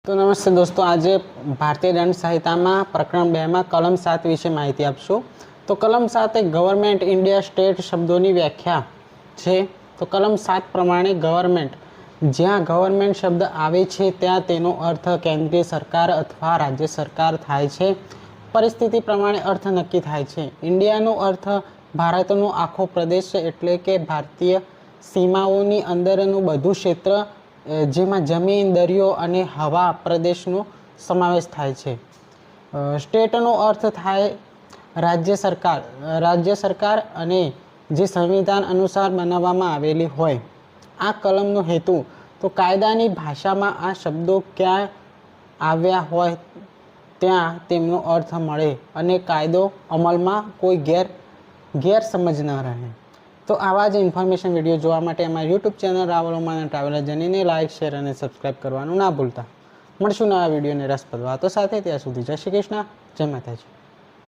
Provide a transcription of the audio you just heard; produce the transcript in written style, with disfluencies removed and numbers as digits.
तो नमस्ते दोस्तों, आज भारतीय दंड संहिता में प्रकरण 2 में कलम 7 विषे माहिती आपशू। तो कलम 7 एक गवर्नमेंट इंडिया स्टेट शब्दों की व्याख्या है। तो कलम 7 प्रमाणे गवर्नमेंट ज्यां गवर्नमेंट शब्द आवे छे त्यां तेनो अर्थ केंद्रीय सरकार अथवा राज्य सरकार थाय छे। परिस्थिति प्रमाणे अर्थ नक्की थाय छे। इंडियानो अर्थ भारतनो आखो प्रदेश एटले के भारतीय सीमाओनी अंदरनु बधु क्षेत्र जेमां जमीन, दरियो अने हवा प्रदेशनो समावेश थाय छे। स्टेटनो अर्थ थाय राज्य सरकार। राज्य सरकार अने जे संविधान अनुसार बनाववामां आवेली होय। आ कलमनो हेतु तो कायदानी भाषामां आ शब्दों क्यां आव्या होय त्यां तेमनो अर्थ मळे अने कायदो अमलमां कोई गैरसमज न रहे। तो आवा ज इन्फॉर्मेशन विडियो जोवा माटे अमारी यूट्यूब चेनल रावल ओमाना ट्रावेलर जर्नी लाइक, शेर और सब्सक्राइब करवानुं ना भूलता। मळशुं नवा विडियो ने रसप्रद वातो साथे। त्यां सुधी जय श्री कृष्ण, जय माताजी।